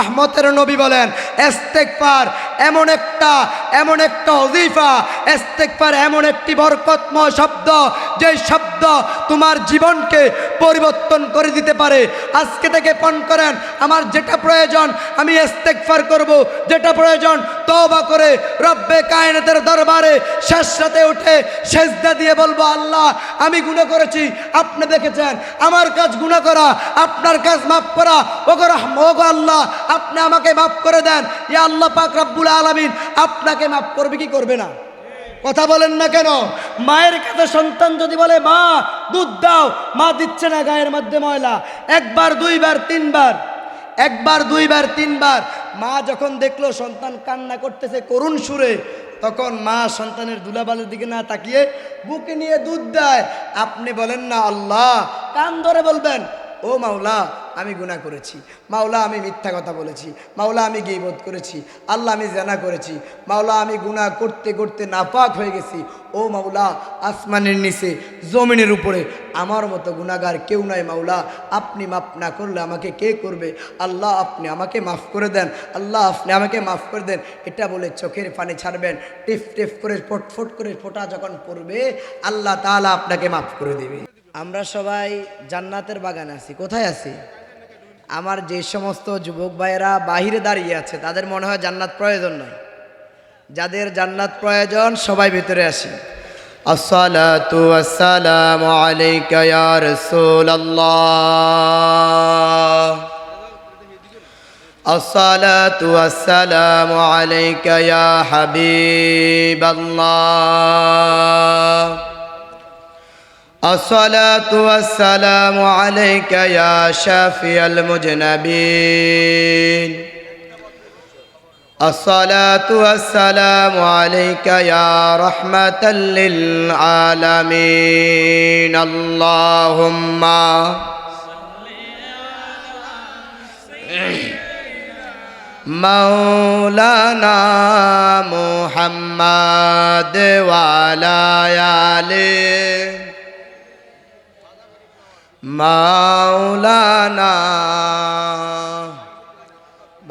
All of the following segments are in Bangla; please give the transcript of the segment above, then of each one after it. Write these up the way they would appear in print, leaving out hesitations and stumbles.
রহমতের নবী বলেন, ইস্তেগফার এমন একটা ওজিফা, ইস্তেগফার এমন একটি বরকতময় শব্দ, যে শব্দ তোমার জীবনকে পরিবর্তন করে দিতে পারে। আজকে থেকে পণ করেন, আমার যেটা প্রয়োজন আমি ইস্তেগফার করব, যেটা প্রয়োজন তওবা করে রব্বে কায়নাতের দরবারে শেষ রাতে উঠে সেজদা দিয়ে বলবো, আল্লাহ আমি গুনাহ করেছি, আপনি দেখেছেন আমার কাজ গুনাহ করা, আপনার কাজ মাফ করা। ওগো আল্লাহ আপনি আমাকে মাফ করে দেন। ইয়া আল্লাহ পাক রব্বুল আলামিন আপনাকে মাফ করবে কি করবে না? কথা বলেন না কেন? মায়ের কাছে সন্তান যদি বলে মা দুধ দাও, মা দিচ্ছে না, গায়ের মধ্যে ময়লা, একবার দুইবার তিনবার মা যখন দেখলো সন্তান কান্না করতেছে করুণ সুরে, তখন মা সন্তানের দুলাবালের দিকে না তাকিয়ে বুকে নিয়ে দুধ দেয়। আপনি বলেন না আল্লাহ, কান ধরে বলবেন, ও মাওলা আমি গুনাহ করেছি, মাওলা আমি মিথ্যা কথা বলেছি, মাওলা আমি গীবত করেছি, আল্লাহ আমি জিনা করেছি, মাওলা আমি গুনাহ করতে করতে নাপাক হয়ে গেছি। ও মাওলা আসমানের নিচে জমিনের উপরে আমার মতো গুনাহগার কেউ নাই, মাওলা আপনি মাফ না করলে আমাকে কে করবে? আল্লাহ আপনি আমাকে মাফ করে দেন, আল্লাহ আপনি আমাকে মাফ করে দেন। এটা বলে চোখের পানি ছাড়বেন, টিপ টিপ করে ফটফট করে ফোঁটা যখন পড়বে আল্লাহ তাআলা আপনাকে মাফ করে দেবে। আমরা সবাই জান্নাতের বাগানে আছি। কোথায় আছি? আমার যে সমস্ত যুবক ভাইয়েরা বাহিরে দাঁড়িয়ে আছে তাদের মনে হয় জান্নাত প্রয়োজন নয়। যাদের জান্নাত প্রয়োজন সবাই ভিতরে আসি। আসসালাতু ওয়াসসালামু আলাইকা ইয়া রাসূলুল্লাহ, আসসালাতু ওয়াসসালামু আলাইকা ইয়া হাবিবাল্লাহ, الصلاة والسلام عليك يا شافي المذنبين، الصلاة والسلام عليك يا رحمة للعالمين، اللهم مولانا محمد وعلى آله মাওলানা।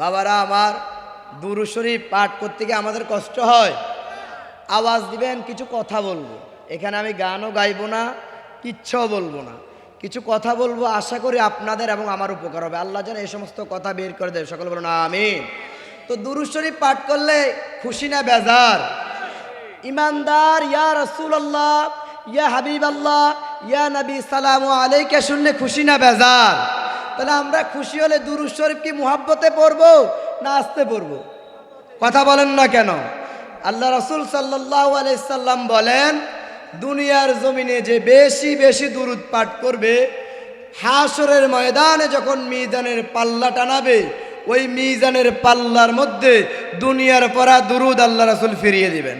বাবারা আমার, দুরূদ শরীফ পাঠ করতে গিয়ে আমাদের কষ্ট হয়। আওয়াজ দিবেন, কিছু কথা বলবো। এখানে আমি গানও গাইবো না, কিচ্ছুও বলবো না, কিছু কথা বলবো। আশা করি আপনাদের এবং আমার উপকার হবে। আল্লাহ যেন এই সমস্ত কথা বের করে দেয়, সকলে বলুন আমিন। তো দুরূদ শরীফ পাঠ করলে খুশি না বেজার? ইমানদার ইয়া রাসূলুল্লাহ, ইয়া হাবিবাল্লাহ, ইয়া নবী সালামু আলাইকা শুনলে খুশি না বেজার? তাহলে আমরা খুশি হলে দুরূদ শরীফ কি মুহাব্বতে পড়বো না আস্তে পড়বো? কথা বলেন না কেন? আল্লাহ রাসূল সাল্লাল্লাহু আলাইহি সাল্লাম বলেন, দুনিয়ার জমিনে যে বেশি বেশি দুরূদ পাঠ করবে, হাশরের ময়দানে যখন মিজানের পাল্লা টানাবে, ওই মিজানের পাল্লার মধ্যে দুনিয়ার পড়া দুরূদ আল্লাহ রাসূল ফিরিয়ে দিবেন।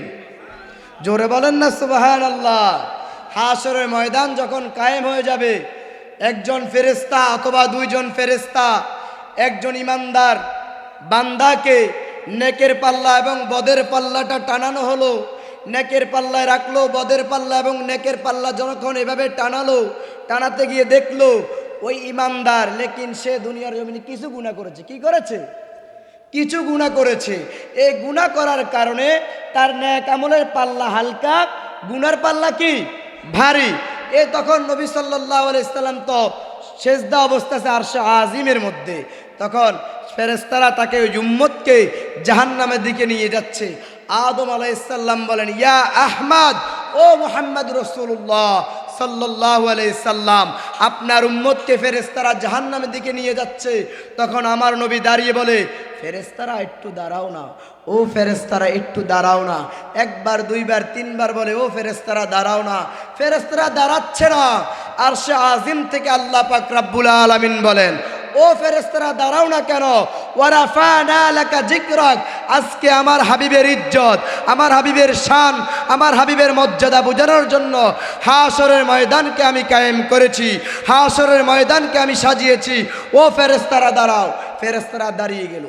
জোরে বলেন না সুবহানাল্লাহ। হাশরের ময়দান যখন কায়েম হয়ে যাবে, একজন ফেরেশতা অথবা দুইজন ফেরেশতা একজন ইমানদার বান্দাকে নেকের পাল্লা এবং বদের পাল্লাটা টানানো হলো, নেকের পাল্লায় রাখলো, বদের পাল্লা এবং নেকের পাল্লা যখন এভাবে টানাতে গিয়ে দেখলো ওই ইমানদার, লেকিন সে দুনিয়ার জমিনে কিছু গুনাহ করেছে। কি করেছে? কিছু গুনাহ করেছে। এই গুনাহ করার কারণে তার নেক আমলের পাল্লা হালকা, গুনার পাল্লা কি ভারী। তখন নবী সাল্লাল্লাহু আলাইহি সাল্লাম তো সেজদা অবস্থা আছে আরশে আজিমের মধ্যে। তখন ফেরেশতারা তাকে ওই উম্মতকে জাহান্নামের দিকে নিয়ে যাচ্ছে। আদম আলাইহিস সালাম বলেন, ইয়া আহমদ, ও মুহাম্মদ রাসূলুল্লাহ সাল্লাল্লাহু আলাইহি সাল্লাম, আপনার উম্মতকে ফেরেশতারা জাহান্নামের দিকে নিয়ে যাচ্ছে। তখন আমার নবী দাঁড়িয়ে বলে, ফেরেশতারা একটু দাঁড়াও না, ও ফেরেশতারা একটু দাঁড়াও না। একবার দুইবার তিনবার বলে, ও ফেরেশতারা দাঁড়াও না। ফেরেশতারা দাঁড়াচ্ছে না। আরশে আজিম থেকে আল্লাহ পাক রব্বুল আলামিন বলেন, ও ফেরেশতারা দাঁড়াও না কেন? ওয়ারাফানা লাকা যিকরাক, আজকে আমার হাবিবের ইজ্জত, আমার হাবিবের শান, আমার হাবিবের মর্যাদা বোঝানোর জন্য হাশরের ময়দানকে আমি কায়েম করেছি, হাশরের ময়দানকে আমি সাজিয়েছি। ও ফেরেশতারা দাঁড়াও। ফেরেশতারা দাঁড়িয়ে গেল।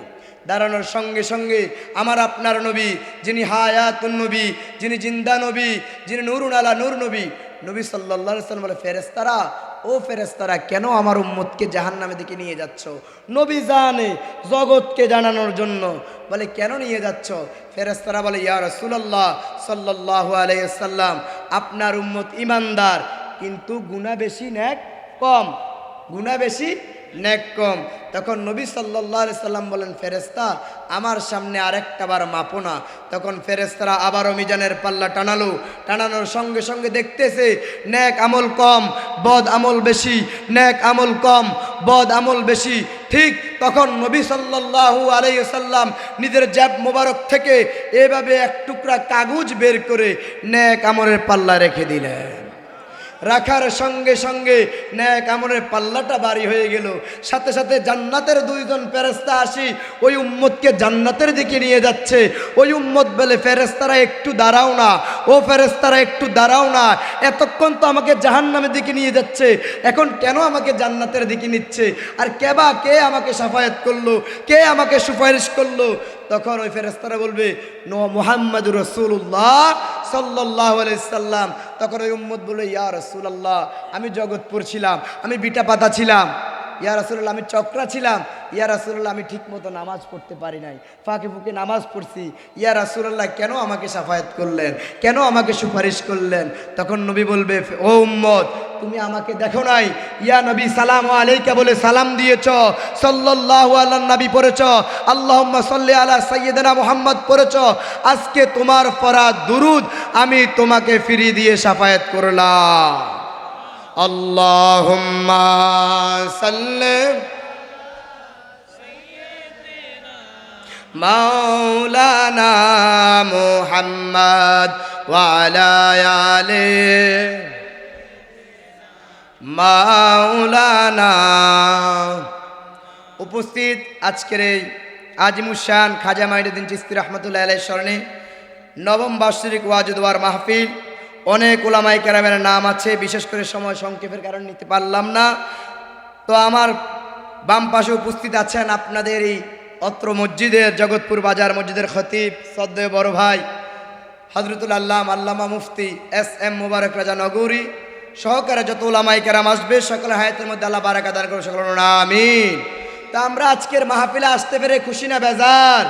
দাঁড়ানোর সঙ্গে সঙ্গে আমার আপনার নবী, যিনি হায়াতুন নবী, যিনি জিন্দা নবী, যিনি নূরুন আলা নূর নবী, নবী সাল্লাল্লাহু আলাইহি ওয়াসাল্লাম বলে, ফেরেশতারা ও ফেরেশতারা কেন আমার উম্মতকে জাহান্নামের দিকে নিয়ে যাচ্ছ? নবী জানে জগৎকে জানানোর জন্য। বলে কেন নিয়ে যাচ্ছ? ফেরেশতারা বলে ইয়া রাসূলুল্লাহ সাল্লাল্লাহু আলাইহি ওয়াসাল্লাম, আপনার উম্মত ঈমানদার কিন্তু গুনাহ বেশি নেক কম, গুনাহ বেশি নেক কম। তখন নবী সাল্লাল্লাহু আলাইহি সাল্লাম বলেন ফেরেশতা আমার সামনে আরেকটা বার মাপো না। তখন ফেরেশতারা আবারও মিজানের পাল্লা টানালো, টানানোর সঙ্গে সঙ্গে দেখতেছে নেক আমল কম বদ আমল বেশি, নেক আমল কম বদ আমল বেশি। ঠিক তখন নবী সাল্লাল্লাহু আলাইহি সাল্লাম নিজের জাব মোবারক থেকে এভাবে এক টুকরা কাগজ বের করে নেক আমলের পাল্লা রেখে দিলেন। রাখার সঙ্গে সঙ্গে নেক আমলের পাল্লাটা ভারী হয়ে গেল। সাথে সাথে জান্নাতের দুইজন ফেরেশতা আসি ওই উম্মতকে জান্নাতের দিকে নিয়ে যাচ্ছে। ওই উম্মত বলে ফেরেশতারা একটু দাঁড়াও না, ও ফেরেশতারা একটু দাঁড়াও না, এতক্ষণ তো আমাকে জাহান্নামের দিকে নিয়ে যাচ্ছে, এখন কেন আমাকে জান্নাতের দিকে নিচ্ছে? আর কে আমাকে শাফায়াত করলো, কে আমাকে সুপারিশ করলো? তখন ওই ফেরেশতারা বলবে মুহাম্মাদুর রাসূলুল্লাহ সাল্লাল্লাহু আলাইহি সাল্লাম। তখন ওই উম্মত বলে ইয়া রাসূলুল্লাহ আমি জগৎপুর ছিলাম, আমি বিটা পাতা ছিলাম, ইয়া রাসূলুল্লাহ আমি চক্রা ছিলাম, ইয়া রাসূলুল্লাহ আমি ঠিকমতো নামাজ পড়তে পারি নাই, ফাঁকে ফুঁকে নামাজ পড়ছি, ইয়া রাসূলুল্লাহ কেন আমাকে শাফায়াত করলেন, কেন আমাকে সুপারিশ করলেন? তখন নবী বলবে ও উম্মত তুমি আমাকে দেখো নাই, ইয়া নবী সালাম আলাইকা বলে সালাম দিয়েছ, সাল্লাল্লাহু আলাইহি নবী পড়েছ, আল্লাহুম্মা সাল্লি আলা সাইয়্যিদিনা মুহাম্মদ পড়েছ, আজকে তোমার পড়া দুরুদ আমি তোমাকে ফিরিয়ে দিয়ে শাফায়াত করলাম। আল্লাহুম্মা সাল্লি মাওলানা মুহাম্মদ ওয়া আলা আলি মাওলানা। উপস্থিত আজকের এই আজিমুশান খাজা মাইনুদ্দিন চিশতি রহমতুল্লাহ আলাইহির স্মরণে নবম বার্ষিক ওয়াজ দোয়ার মাহফিল। অনেক উলামায়ে কেরামের নাম আছে, বিশেষ করে সময় সংক্ষেপের কারণে নিতে পারলাম না। তো আমার বাম পাশে উপস্থিত আছেন আপনাদের এই অত্র মসজিদের জগৎপুর বাজার মসজিদের খতিব শ্রদ্ধেয় বড় ভাই হযরতুল আল্লামা মুফতি এস.এম. মোবারক রাজা নগরী সহকারে যত উলামায়ে কেরাম আসবে সকলের হায়াতের মধ্যে আল্লাহ বারাকা দান করুন, সকল আমিন। তা আমরা আজকের মাহফিলে আসতে পেরে খুশি না বেজার?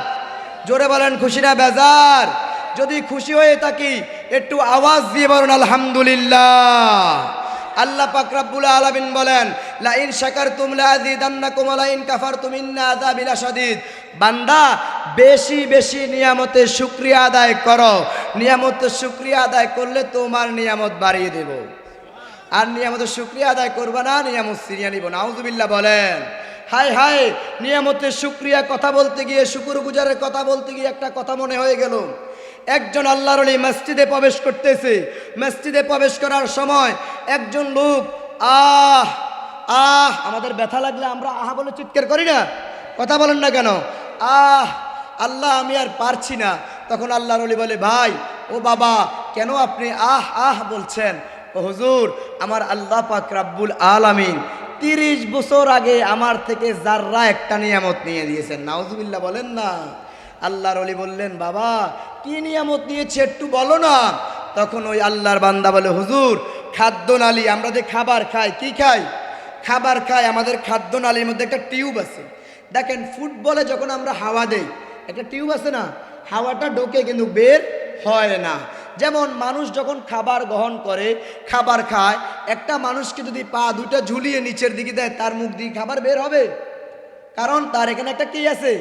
জোরে বলেন খুশি না বেজার? যদি খুশি হয়ে থাকি একটু আওয়াজ দিয়ে বলুন আলহামদুলিল্লাহ। আল্লাহ পাক রব্বুল আলামিন বলেন লা ইন শাকারতুম লা আযীদান্নাকুম ওয়া লা ইন কাফারতুম ইন্না আযাবি লাশাদীদ। বান্দা বেশি বেশি নিয়ামতের শুকরিয়া আদায় করো, নিয়ামতের শুকরিয়া আদায় করলে তোমার নিয়ামত বাড়িয়ে দেব। আর নিয়ামতের শুকরিয়া আদায় করবে না, নিয়ামত ছিনিয়ে নিব। নাউজুবিল্লাহ বলেন। হায় হায়, নিয়ামতের শুকরিয়া কথা বলতে গিয়ে, শুকরগুজারের কথা বলতে গিয়ে একটা কথা মনে হয়ে গেল। একজন আল্লাহর ওলি মসজিদে প্রবেশ করতেছে। মসজিদে প্রবেশ করার সময় একজন লোক আহ আহ, আমাদের ব্যথা লাগলে আমরা আহা বলে চিৎকার করি না? কথা বলেন না কেন? আহ আল্লাহ আমি আর পারছি না। তখন আল্লাহর ওলি বলে ভাই ও বাবা কেন আপনি আহ আহ বলছেন? ও হুজুর আমার আল্লাহ পাক রব্বুল আলামিন 30 বছর আগে আমার থেকে যাররা একটা নিয়ামত নিয়ে দিয়েছেন। নাউজুবিল্লাহ বলেন না। আল্লাহর ওলি বললেন বাবা কি নিয়ামত নিয়েছে একটু বলো না। তখন ওই আল্লাহর বান্দা বলে হুজুর খাদ্যনালী, আমরা যে খাবার খাই, কি খাই? খাবার খাই। আমাদের খাদ্যনালীর মধ্যে একটা টিউব আছে। দেখেন ফুটবলে যখন আমরা হাওয়া দেই একটা টিউব আছে না, হাওয়াটা ঢোকে কিন্তু বের হয় না। যেমন মানুষ যখন খাবার গ্রহণ করে, খাবার খায়, একটা মানুষকে যদি পা দুটা ঝুলিয়ে নিচের দিকে দেয় তার মুখ দিয়ে খাবার বের হবে, কারণ তার এখানে একটা কি আছে?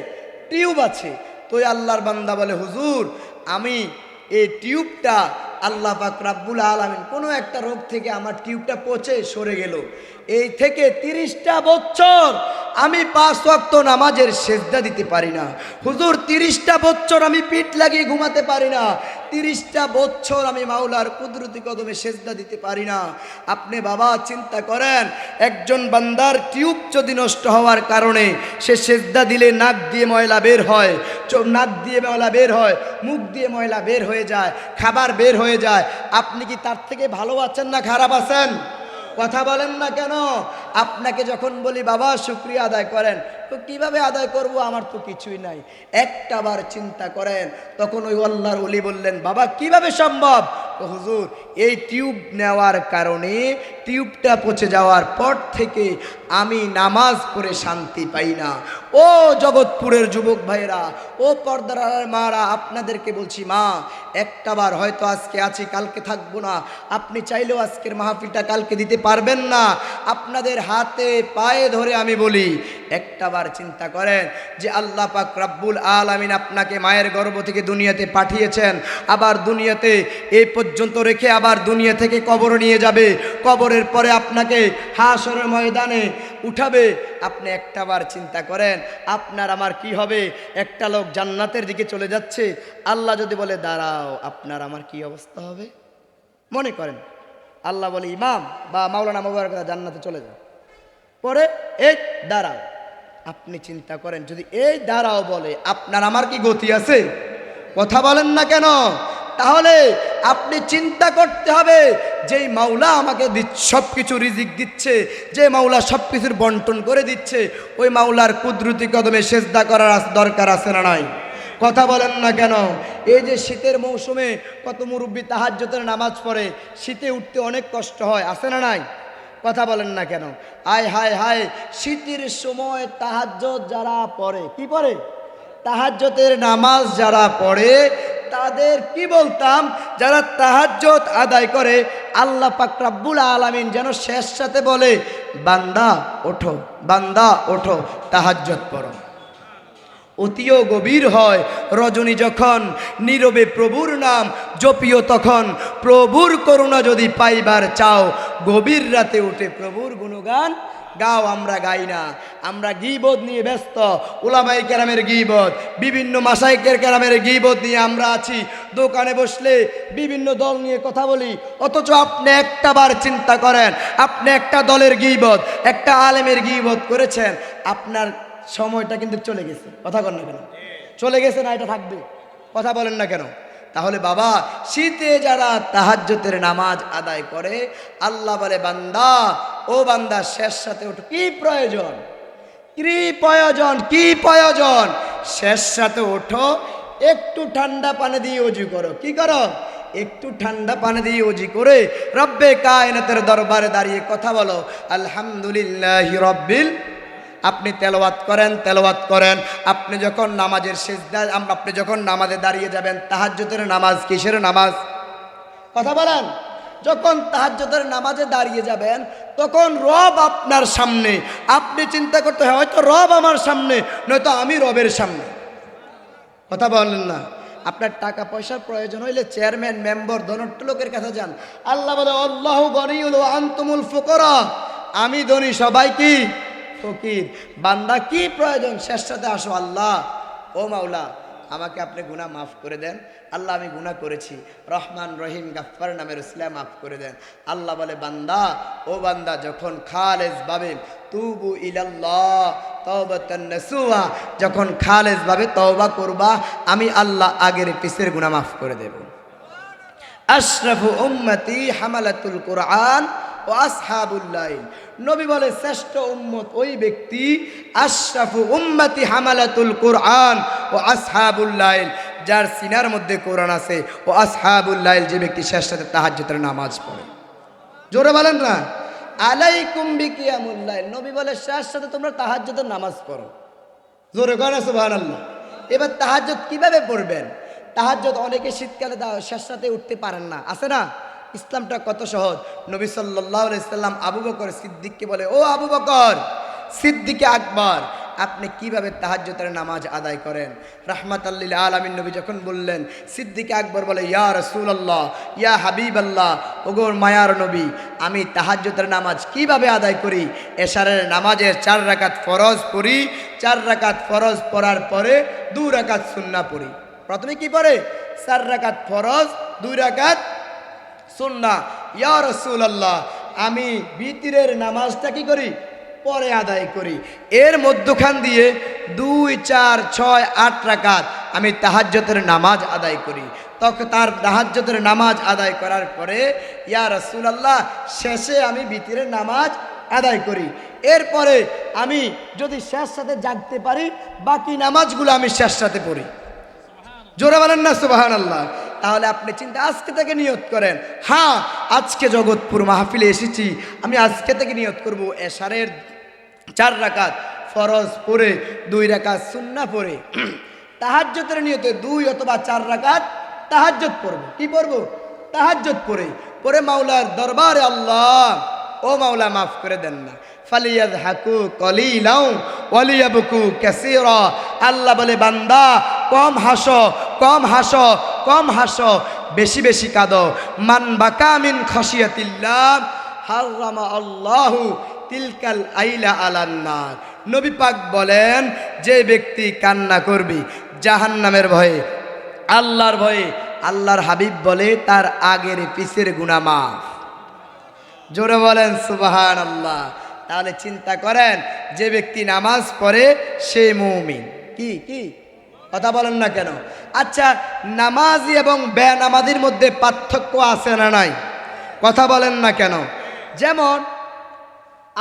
টিউব আছে। তো আল্লাহর বান্দা বলে হুজুর আমি এই টিউবটা আল্লাহ পাক রব্বুল আলামিন কোনো একটা রোগ থেকে আমার টিউবটা পচে সরে গেল, এই থেকে 30টা বছর আমি 5 ওয়াক্ত নামাজের সেজদা দিতে পারি না। হুজুর 30টা বছর আমি পিঠ লাগিয়ে ঘুমাতে পারি না, 30টা বছর আমি মাওলার কুদরতি কদমে সেজদা দিতে পারি না। আপনি বাবা চিন্তা করেন, একজন বান্দার টিউব যদি নষ্ট হওয়ার কারণে সে সেজদা দিলে নাক দিয়ে ময়লা বের হয়, নাক দিয়ে ময়লা বের হয়, মুখ দিয়ে ময়লা বের হয়ে যায়, খাবার বের হয়ে যায়, আপনি কি তার থেকে ভালো আছেন না খারাপ আছেন? কথা বলেন না কেন? আপনাকে যখন বলি বাবা শুকরিয়া আদায় করেন, তো কিভাবে আদায় করব? আমার তো কিছুই নাই। একটাবার চিন্তা করেন। তখন ওই আল্লাহর ওলি বললেন বাবা কিভাবে সম্ভব? তো হুজুর এই টিউব নেওয়ার কারণে টিউবটা পচে যাওয়ার পর থেকে আমি নামাজ পড়ে শান্তি পাই না। ও জগৎপুরের যুবক ভাইরা, ও পর্দার মারা, আপনাদেরকে বলছি, মা একটাবার হয়তো আজকে আছি কালকে থাকবো না, আপনি চাইলেও আজকের মাহফিলটা কালকে দিতে পারবেন না। আপনাদের হাতে পায়ে ধরে আমি বলি, একটাবার চিন্তা করেন যে আল্লাহ পাক রব্বুল আলামিন আপনাকে মায়ের গর্ভ থেকে দুনিয়াতে পাঠিয়েছেন, আবার দুনিয়াতে এই পর্যন্ত রেখে আবার দুনিয়া থেকে কবর নিয়ে যাবে, কবরের পরে আপনাকে হাশরের ময়দানে উঠাবে। আপনি একটাবার চিন্তা করেন আপনার আমার কি হবে? একটা লোক জান্নাতের দিকে চলে যাচ্ছে, আল্লাহ যদি বলে দাঁড়াও, আপনার আমার কি অবস্থা হবে? মনে করেন আল্লাহ বলে ইমাম বা মাওলানা মুবারক জান্নাতে চলে যাও, পরে এই দাঁড়াও। আপনি চিন্তা করেন যদি এই দাঁড়াও বলে, আপনার আমার কি গতি আছে? কথা বলেন না কেন? তাহলে আপনি চিন্তা করতে হবে, যেই মাওলা আমাকে সব কিছু রিজিক দিচ্ছে, যে মাওলা সব কিছুর বন্টন করে দিচ্ছে, ওই মাওলার কুদরতি কদমে সেজদা করার দরকার আছে না নাই? কথা বলেন না কেন? এই যে শীতের মৌসুমে কত মুরব্বী তাহাজ্জুদের নামাজ পড়ে, শীতে উঠতে অনেক কষ্ট হয়, আছে না নাই? কথা বলেন না কেন? আয় হায় হায়, শীতের সময় তাহাজ্জুদ যারা পড়ে, কি পড়ে? তাহাজ্জুদের নামাজ যারা পড়ে, তাদের কি বলতাম, যারা তাহাজ্জুদ আদায় করে, আল্লাহ পাক রব্বুল আলামিন যেন শেষ সাথে বলে, বান্দা ওঠো, বান্দা ওঠো, তাহাজ্জুদ পড়ো। অতিও গভীর হয় রজনী যখন, নীরবে প্রভুর নাম জপিও তখন, প্রভুর করুণা যদি পাইবার চাও, গভীর রাতে উঠে প্রভুর গুণগান গাও। আমরা গাই না, আমরা গীবত নিয়ে ব্যস্ত, উলামায়ে কেরামের গীবত, বিভিন্ন মাশায়েখের কেরামের গীবত নিয়ে আমরা আছি। দোকানে বসলে বিভিন্ন দল নিয়ে কথা বলি, অথচ আপনি একটাবার চিন্তা করেন, আপনি একটা দলের গীবত, একটা আলেমের গীবত করেছেন, আপনার সময়টা কিন্তু চলে গেছে। কথা বলেন না কেন? চলে গেছে না, এটা থাকবে। কথা বলেন না কেন? তাহলে বাবা, শীতে যারা তাহাজ্জুদের নামাজ আদায় করে, আল্লাহ বলে বান্দা, ও বান্দা শেষ সাথে ওঠো। কি প্রয়োজন? কি প্রয়োজন? কি প্রয়োজন? শেষ সাথে ওঠো, একটু ঠান্ডা পানি দিয়ে ওযু করো। কি করো? একটু ঠান্ডা পানি দিয়ে ওযু করে রব্বে কায়নাতের দরবারে দাঁড়িয়ে কথা বলো, আলহামদুলিল্লাহি রব্বিল। আপনি তেলাওয়াত করেন, তেলাওয়াত করেন। আপনি যখন নামাজের সিজদা, আপনি যখন নামাজে দাঁড়িয়ে যাবেন, তাহাজ্জুদের নামাজ কিসের নামাজ? কথা বলেন। যখন তাহাজ্জুদের নামাজে দাঁড়িয়ে যাবেন, তখন রব আপনার সামনে। আপনি চিন্তা করতে হয়, হয়তো রব আমার সামনে, নয়তো আমি রবের সামনে। কথা বলেন না? আপনার টাকা পয়সার প্রয়োজন হইলে চেয়ারম্যান, মেম্বার, ধনাঢ্য লোকের কাছে যান। আল্লাহ বলে আল্লাহু গনিয়্যুন ওয়া আনতুমুল ফুকারা, আমি ধনী, সবাই কি ফকির। বান্দা কি প্রয়োজন? শেষ সাথে আসো, আল্লাহ ও মাওলা আমাকে আপনি গুনাহ মাফ করে দেন। আল্লাহ আমি গুনাহ করেছি, রহমান রহিম গাফফার নামের উসিলা মাফ করে দেন। আল্লাহ বলে বান্দা, ও বান্দা যখন খালেস ভাবে তুবু ইলাল্লাহ তাওবাতান নাসুহা, যখন খালেস ভাবে তওবা করবা, আমি আল্লাহ আগের পিছের গুনাহ মাফ করে দেব। আশরাফু উম্মতি হামালাতুল কুরআন ও আসহাবুল লাইল। নবী বলে শ্রেষ্ঠ উম্মত ওই ব্যক্তি, আশরাফু উম্মতি হামালাতুল কুরআন ও আসহাবুল লাইল, যার সিনার মধ্যে কোরআন আছে, ও আসহাবুল লাইল, যে ব্যক্তি শেষ রাতে তাহাজ্জুদের নামাজ পড়ে। জোরে বলেন না, আলাইকুম বিকিয়ামুল লাইল। নবী বলে শেষ রাতে তোমরা তাহাজ্জুদের নামাজ পড়ো। জোরে বলেন সুবহানাল্লাহ। এবার তাহাজ্জুদ কিভাবে পড়বেন? তাহাজ্জুদ অনেকে শীতকালে শেষ রাতে উঠতে পারেন না, আছে না? ইসলামটা কত সহজ। নবী সাল্লাল্লাহু আলাইহি সাল্লাম আবু বকর সিদ্দিককে বলে, ও আবু বকর সিদ্দিকে আকবর, আপনি কিভাবে তাহাজ্জুদের নামাজ আদায় করেন? রাহমাতাল লিল আলামিন নবী যখন বললেন, সিদ্দিকে আকবর বলে, ইয়া রাসূলুল্লাহ, ইয়া হাবিবাল্লাহ, ওগো মায়ার নবী, আমি তাহাজ্জুদের নামাজ কিভাবে আদায় করি? এশারের নামাজের 4 রাকাত ফরজ পড়ি, 4 রাকাত ফরজ পড়ার পরে 2 রাকাত সুন্নাহ পড়ি। প্রথমে কি পড়ে? 4 রাকাত ফরজ, 2 রাকাত সুন্নাহ। ইয়া রাসূলুল্লাহ, আমি বিতরের নামাজটা কি করি? পরে আদায় করি। এর মধ্যখান দিয়ে 2, 4, 6, 8 রাকাত আমি তাহাজ্জুদের নামাজ আদায় করি। তখন তার তাহাজ্জুদের নামাজ আদায় করার পরে ইয়া রাসূলুল্লাহ, শেষে আমি বিতরের নামাজ আদায় করি। এরপরে আমি যদি শেষ সাথে জাগতে পারি, বাকি নামাজগুলো আমি শেষ সাথে পড়ি। জোরে বলেন না সুবহানাল্লাহ। তাহলে আপনি চিন্তা আজকে থেকে নিয়ত করেন, হ্যাঁ আজকে জগৎপুর মাহফিলে এসেছি, আমি আজকে থেকে নিয়ত করব এশারের 4 রাকাত ফরজ পড়ে 2 রাকাত সুন্নাহ পড়ে তাহাজ্জুদের নিয়তে 2 অথবা 4 রাকাত তাহাজ্জুদ পড়ব। কি পড়ব? তাহাজ্জুদ পড়ে মাওলার দরবারে, আল্লাহ ও মাওলা মাফ করে দেন না, ফালিয়াযহাকু কলিলাও ওয়ালিয়াবকু কাসীরা। আল্লাহ বলে বান্দা কম হাসো, কম হাসো, কম হাসো, বেশি বেশি কাঁদো। মান বাকা মিন খাশিয়াতিল্লাহ হারামা আল্লাহু তিলকাল আইলা আলান নার। নবী পাক বলেন যে ব্যক্তি কান্না করবে জাহান্নামের ভয়ে, আল্লাহর ভয়ে, আল্লাহর হাবিব বলে তার আগের পিছের গুনাহ মাফ। জোরে বলেন সুবহানাল্লাহ। তাহলে চিন্তা করেন যে ব্যক্তি নামাজ পড়ে সে মুমিন। কি কি কথা বলেন না কেন? আচ্ছা, নামাজি এবং বেনামাজির মধ্যে পার্থক্য আছে না নাই? কথা বলেন না কেন? যেমন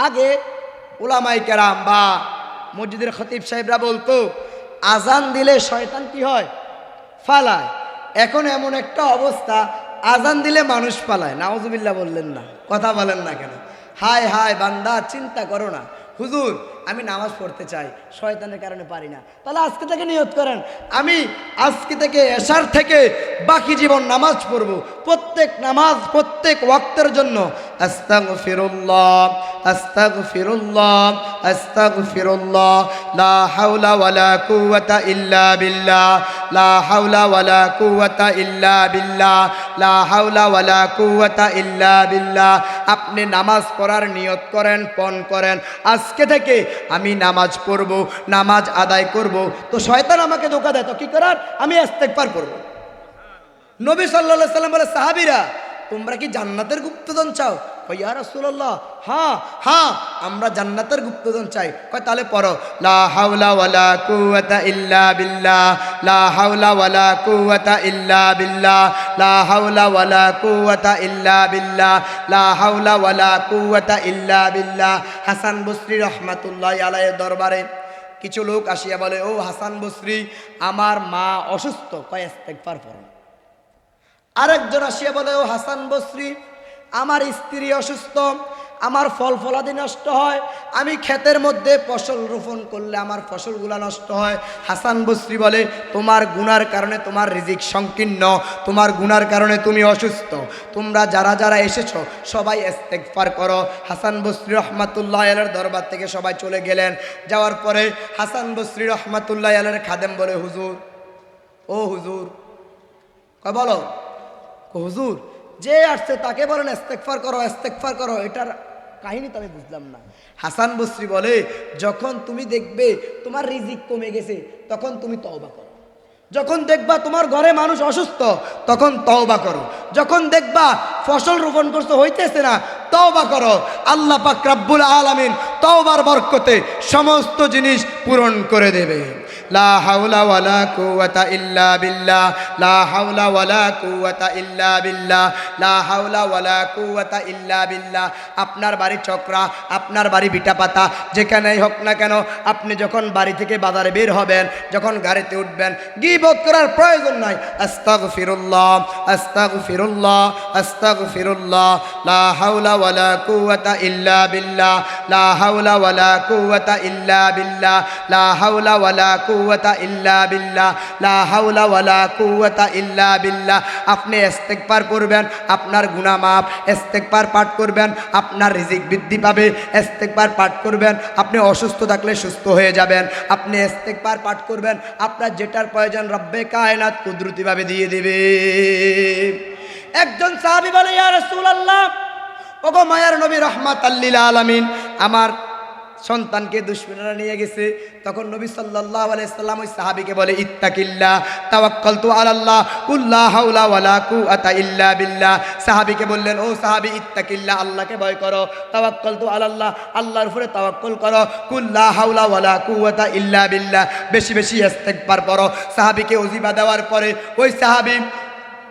আগে উলামায়ে কেরাম বা মসজিদের খতিব সাহেবরা বলতো আজান দিলে শয়তান কি হয়? পালায়। এখন এমন একটা অবস্থা, আজান দিলে মানুষ পালায়। নাউজুবিল্লাহ বললেন না? কথা বলেন না কেন? হায় হায় বান্দা, চিন্তা করো না, হুজুর আমি নামাজ পড়তে চাই, শয়তানের কারণে পারি না। তাহলে আজকে থেকে নিয়ত করেন, আমি আজকে থেকে এশার থেকে বাকি জীবন নামাজ পড়ব। প্রত্যেক নামাজ প্রত্যেক ওয়াক্তের জন্য আস্তাগফিরুল্লাহ আস্তাগফিরুল্লাহ আস্তাগফিরুল্লাহ, লা হাওলা ওয়ালা কুওয়াতা ইল্লা বিল্লাহ, লা হাওলা ওয়ালা কুওয়াতা ইল্লা বিল্লাহ, লা হাওলা ওয়ালা কুওয়াতা ইল্লা বিল্লাহ। আপনি নামাজ পড়ার নিয়ত করেন, পণ করেন আজকে থেকে আমি নামাজ পড়ব, নামাজ আদায় করব। তো শয়তান আমাকে ধোঁকা দেয়, তো কি করার? আমি ইস্তেগফার করব। নবী সাল্লাল্লাহু আলাইহি সাল্লাম বলে, সাহাবীরা তোমরা কি জান্নাতের গুপ্তধন চাও? কয় ইয়া রাসূলুল্লাহ, হ্যাঁ হ্যাঁ আমরা জান্নাতের গুপ্তধন চাই। কয় তাহলে পড়ো, লা হাওলা ওয়ালা কুওয়াতা ইল্লা বিল্লাহ, লা হাওলা ওয়ালা কুওয়াতা ইল্লা বিল্লাহ, লা হাওলা ওয়ালা কুওয়াতা ইল্লা বিল্লাহ, লা হাওলা ওয়ালা কুওয়াতা ইল্লা বিল্লাহ। হাসান বসরি রাহমাতুল্লাহি আলাইহির দরবারে কিছু লোক আসিয়া বলে, ও হাসান বসরি আমার মা অসুস্থ। কয় ইস্তেগফার পড়ো। আরেকজন আসিয়া বলে, ও হাসান বসরি আমার স্ত্রী অসুস্থ, আমার ফল ফলাদি নষ্ট হয়, আমি ক্ষেতের মধ্যে ফসল রোপণ করলে আমার ফসলগুলো নষ্ট হয়। হাসান বসরি বলে, তোমার গুনার কারণে তোমার রিজিক সংকীর্ণ, তোমার গুনার কারণে তুমি অসুস্থ, তোমরা যারা যারা এসেছো সবাই ইস্তেগফার করো। হাসান বসরি রহমাতুল্লাহ আলাইহির দরবার থেকে সবাই চলে গেলেন। যাওয়ার পরে হাসান বসরি রহমাতুল্লাহ আলাইহির খাদেম বলে, হুজুর ও হুজুর, কয় বলো, হুজুর যে আসছে তাকে বলেন ইস্তেগফার করো, ইস্তেগফার করো, এটার কাহিনী তো আমি বুঝলাম না। হাসান বসরি বলে, যখন তুমি দেখবে তোমার রিজিক কমে গেছে তখন তুমি তওবা করো, যখন দেখবা তোমার ঘরে মানুষ অসুস্থ তখন তওবা করো, যখন দেখবা ফসল রোপণ করতে হইতেছে না তওবা করো। আল্লাহ পাক রব্বুল আলামিন তওবার বরকতে সমস্ত জিনিস পূরণ করে দেবে। লা হাওলা ওয়ালা কুওয়াতা ইল্লা বিল্লাহ, লা হাওলা ওয়ালা কুওয়াতা ইল্লা বিল্লাহ, লা হাওলা ওয়ালা কুওয়াতা ইল্লা বিল্লাহ। আপনার বাড়ি চক্রা, আপনার বাড়ি বিটাপাতা, যেখানেই হোক না কেন, আপনি যখন বাড়ি থেকে বাজারে বের হবেন, যখন গাড়িতে উঠবেন, গীবত করার প্রয়োজন নাই। আস্তাগফিরুল্লাহ আস্তাগফিরুল্লাহ আস্তাগফিরুল্লাহ, লা হাওলা ওয়ালা কুওয়াতা ইল্লা বিল্লাহ, লা হাওলা ওয়ালা কুওয়াতা ইল্লা বিল্লাহ, লা হাওলা ওয়ালা কুওয়াতা ইল্লা বিল্লাহ, লা হাওলা ওয়ালা কুওয়াতা ইল্লা বিল্লাহ। আপনি ইস্তেগফার করবেন, আপনার গুনাহ মাফ। ইস্তেগফার পাঠ করবেন, আপনার রিজিক বৃদ্ধি পাবে। ইস্তেগফার পাঠ করবেন, আপনি অসুস্থ থাকলে সুস্থ হয়ে যাবেন। আপনি ইস্তেগফার পাঠ করবেন, আপনার যেটার প্রয়োজন রব্বে কায়নাত কুদরতিভাবে দিয়ে দেবে। একজন সাহাবী বলে, ইয়া রাসূলুল্লাহ, ওগো মায়ার নবী রাহমাতাল লিল আলামিন, আমার সন্তানকে দুশমনেরা নিয়ে গেছে। তখন নবী সাল্লাল্লাহু আলাইহি সাল্লাম ওই সাহাবীকে বলে, ইত্তাকিল্লাহ তাওয়াক্কালতু আলাল্লাহ কুল লা হাওলা ওয়ালা কুওয়াতা ইল্লা বিল্লাহ। সাহাবীকে বললেন, ও সাহাবী, ইত্তাকিল্লাহ, আল্লাহকে ভয় করো, তাওয়াক্কালতু আলাল্লাহ, আল্লাহর উপরে তাওয়াক্কুল করো, কুল লা হাওলা ওয়ালা কুওয়াতা ইল্লা বিল্লাহ, বেশি বেশি ইস্তেগফার পড়ো। সাহাবীকে ওজিফা দেওয়ার পরে ওই সাহাবী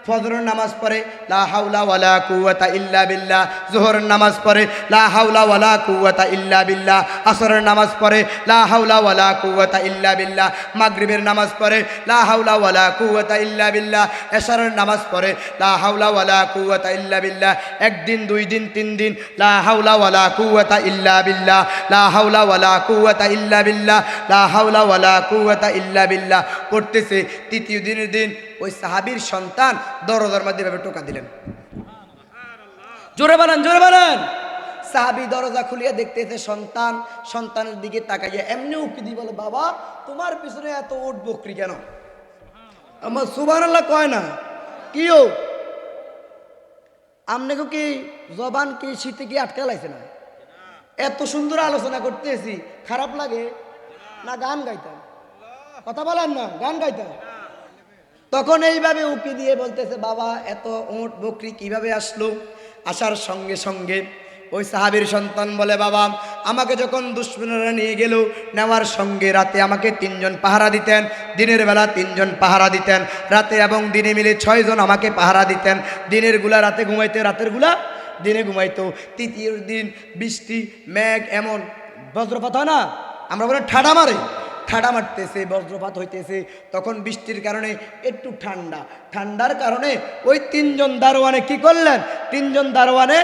ফজরের নামাজ পড়ে লা হাওলা ওয়ালা কুওয়াতা ইল্লা বিল্লাহ, যোহরের নামাজ পড়ে লা হাওলা ওয়ালা কুওয়াতা ইল্লা বিল্লাহ, আসরের নামাজ পড়ে লা হাওলা ওয়ালা কুওয়াতা ইল্লা বিল্লাহ, মাগরিবের নামাজ পড়ে লা হাওলা ওয়ালা কুওয়াতা ইল্লা বিল্লাহ, এশারের নামাজ পড়ে লা হাওলা ওয়ালা কুওয়াতা ইল্লা বিল্লাহ। একদিন, 2 দিন, 3 দিন লা হাওলা ওয়ালা কুওয়াতা ইল্লা বিল্লাহ, লা হাওলা ওয়ালা কুওয়াতা ইল্লা বিল্লাহ, লা হাওলা ওয়ালা কুওয়াতা ইল্লা বিল্লাহ পড়তেছে। তৃতীয় দিনের দিন ওই সাহাবীর সন্তান দরজার মধ্যে ভাবে টোকা দিলেন। জোরে বলেন, জোরে বলেন। সাহাবী দরজা খুলিয়ে দেখতেছে সন্তান, সন্তানের দিকে তাকাইয়া এমনি উকি দিয়ে বলে, বাবা তোমার পিছনে এত উট বকরি কেন? আমার সুবহানাল্লাহ কয় না। কিও আমনেকে কি জবান কি শীতে কি আটকে লাইছে না? এত সুন্দর আলোচনা করতেছি, খারাপ লাগে না? গান গাইতাম, কথা বলেন না, গান গাইতাম। তখন এইভাবে উকি দিয়ে বলতেছে, বাবা এত উট বকরি কিভাবে আসলো? আসার সঙ্গে সঙ্গে ওই সাহাবীর সন্তান বলে, বাবা আমাকে যখন দুশমনেরা নিয়ে গেল, নেওয়ার সঙ্গে রাতে আমাকে 3 জন পাহারা দিতেন, দিনের বেলা 3 জন পাহারা দিতেন, রাতে এবং দিনে মিলে 6 জন আমাকে পাহারা দিতেন। দিনের গুলা রাতে ঘুমাইতে, রাতের গুলা দিনে ঘুমাইতো। তৃতীয় দিন বৃষ্টি মেঘ এমন বজ্রপাত হয় না, আমরা বলে ঠাডা মারে, ঠাডা মারতেছে, বজ্রপাত হইতেছে। তখন বৃষ্টির কারণে একটু ঠান্ডা, ঠান্ডার কারণে ওই 3 জন দারোয়ানে কি করলেন? 3 জন দারোয়ানে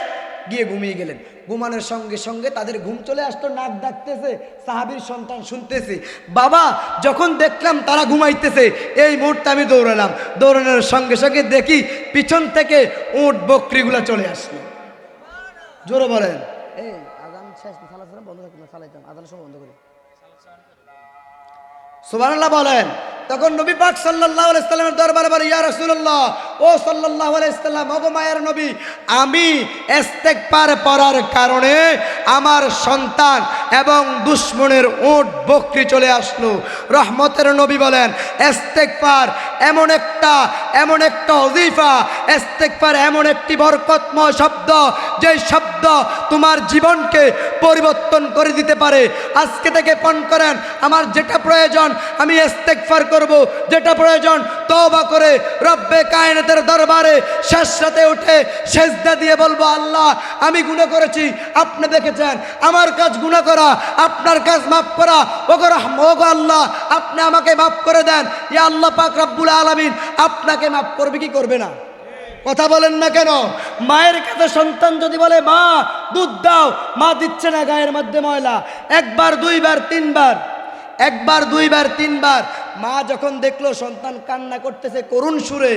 গিয়ে ঘুমিয়ে গেলেন। ঘুমানোর সঙ্গে সঙ্গে তাদের ঘুম চলে আসতো, নাক ডাকতেছে, সাহাবীর সন্তান শুনতেছে। বাবা যখন দেখলাম তারা ঘুমাইতেছে, এই মুহূর্তে আমি দৌড়ালাম, দৌড়ানোর সঙ্গে সঙ্গে দেখি পিছন থেকে উট বকরিগুলা চলে আসলো। জোরে বলেন। এই আজান শেষ, বন্ধ করে চালাইতাম, আজান সব বন্ধ করে সুবহানাল্লাহ বলেন। তখন নবী পাক সাল্লাল্লাহু আলাইহি সাল্লামের দরবারে বলে, ইয়া রাসূলুল্লাহ, ও সাল্লাল্লাহু আলাইহি সাল্লাম, ওগো মায়ের নবী, আমি ইস্তেগফার পড়ার কারণে আমার সন্তান এবং দুশমনের উট বকরি চলে আসলো। রহমতের নবী বলেন, ইস্তেগফার এমন একটা ওজিফা, ইস্তেগফার এমন একটি বরকতময় শব্দ, যে শব্দ তোমার জীবনকে পরিবর্তন করে দিতে পারে। আজকে থেকে পণ করেন, আমার যেটা প্রয়োজন আমি ইস্তেগফার করব, যেটা প্রয়োজন তওবা করে রব্বে কায়নাতের দরবারে শেষ রাতে উঠে সেজদা দিয়ে বলবো, আল্লাহ আমি গুনাহ করেছি, আপনি দেখেছেন, আমার কাজ গুনাহ করা, আপনার কাজ মাফ করা। ওগো আল্লাহ আপনি আমাকে মাফ করে দেন। ইয়া আল্লাহ পাক রব্বুল আলামিন আপনাকে মাফ করবে কি করবে না? কথা বলেন না কেন? মায়ের কাছে সন্তান যদি বলে, মা দুধ দাও, মা দিচ্ছে না, গায়ের মধ্যে ময়লা, একবার দুইবার তিনবার, মা যখন দেখলো সন্তান কান্না করতেছে করুণ সুরে,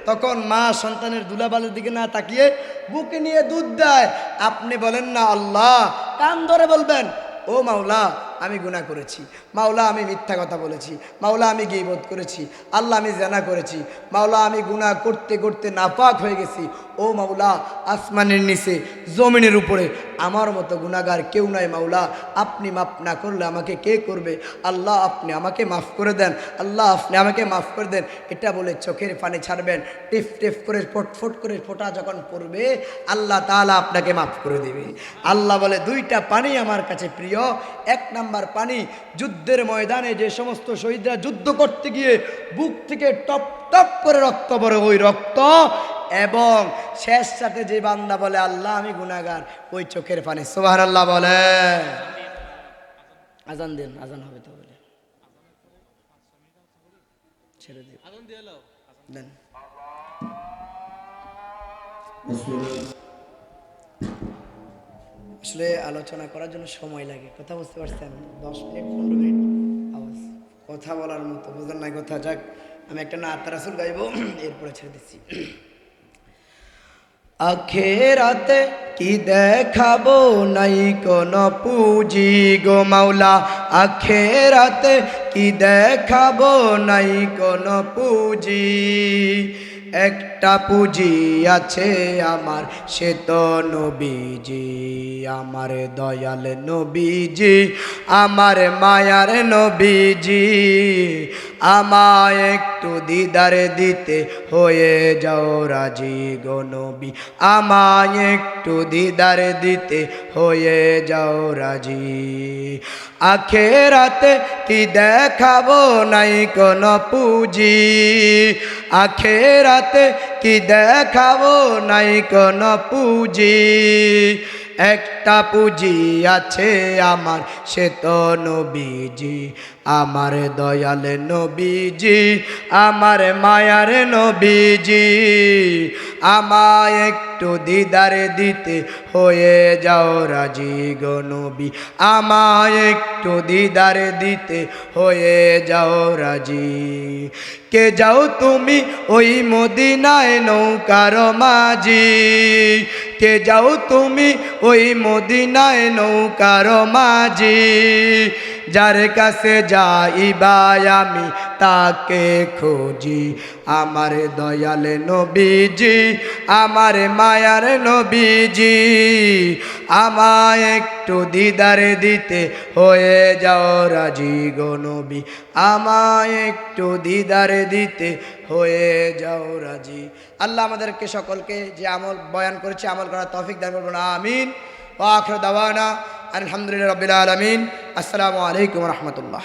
তখন মা সন্তানের দুলাবালের দিকে না তাকিয়ে বুকে নিয়ে দুধ দেয়। আপনি বলেন না, আল্লাহ কান ধরে বলবেন, ও মাওলা আমি গুনাহ করেছি, মাওলা আমি মিথ্যা কথা বলেছি, মাওলা আমি গীবত করেছি, আল্লাহ আমি জিনা করেছি, মাওলা আমি গুনাহ করতে করতে নাপাক হয়ে গেছি। ও মাওলা আসমানের নিচে জমিনের উপরে আমার মতো গুনাহগার কেউ নাই, মাওলা আপনি মাফ না করলে আমাকে কে করবে? আল্লাহ আপনি আমাকে মাফ করে দেন, আল্লাহ আপনি আমাকে মাফ করে দেন। এটা বলে চোখের পানি ছাড়বেন, টিপ টিপ করে ফটফট করে ফোঁটা যখন পড়বে, আল্লাহ তাআলা আপনাকে মাফ করে দেবে। আল্লাহ বলে, 2টা পানি আমার কাছে প্রিয়। 1 নাম্বার পানি, যুদ্ধের ময়দানে যে সমস্ত শহীদরা যুদ্ধ করতে গিয়ে বুক থেকে টপ টপ করে রক্ত পড়ে, ওই রক্ত, এবং শেষ সাথে যে বান্দা বলে, আল্লাহ আমি গুনাহগার, ওই চোখের পানি। সুবহানাল্লাহ বলে। আজান দেন, আজান হবে তো বলে ছেড়ে দিন, আজান দিয়ে দাও, দেন। আসলে আলোচনা করার জন্য সময় লাগে, কথা বুঝতে পারছেন? 10 মিনিট 15 মিনিট আওয়াজ, কথা বলার মতো বুঝেন নাই কথা। যাক, আমি একটা নাত রাসূল গাইবো, এরপরে ছেড়ে দিচ্ছি। আখেরাতে কি দেখাবো, নাই কোন পুঁজি গো মাওলা, আখেরাতে কি দেখাবো, নাই কোন পুঁজি। একটা পুঁজি আছে আমার, সে তো নবীজি, আমার দয়াল নবীজি, আমার মায়ার নবীজি, আমায় একটু দিদার দিতে হয়ে যাও রাজি গো নবী আমায় একটু দিদার দিতে হয়ে যাও রাজি আখেরাতে কি দেখাবো নাই কোনো পুঁজি আখেরাতে কি দেখাবো নাই কোনো পুঁজি একটা পুঁজি আছে আমার সে তো নবীজি আমার দয়াল নবীজি আমার মায়ার নবীজি আমায় একটু দিদার দিতে হয়ে যাও রাজি গো নবী আমায় একটু দিদার দিতে হয়ে যাও রাজি কে যাও তুমি ওই মদিনায় নৌকার মাঝি কে যাও তুমি ওই মদিনায় নৌকার মাঝি যার কাছে যাইবা আমি তাকে খুঁজি আমার দয়াল নবীজি আমার মায়ার নবীজি আমায় একটু দিদার দিতে হয়ে যাও রাজি গো নবী আমায় একটু দিদার দিতে হয়ে যাও রাজি আল্লাহ আমাদেরকে সকলকে যে আমল বয়ান করেছে আমল করার তৌফিক দান করুন আমিন ওয়া আখিরু দাওয়ানা আলহামদুলিল্লাহি রাব্বিল আলামিন আসসালামু আলাইকুম ওয়া রাহমাতুল্লাহ।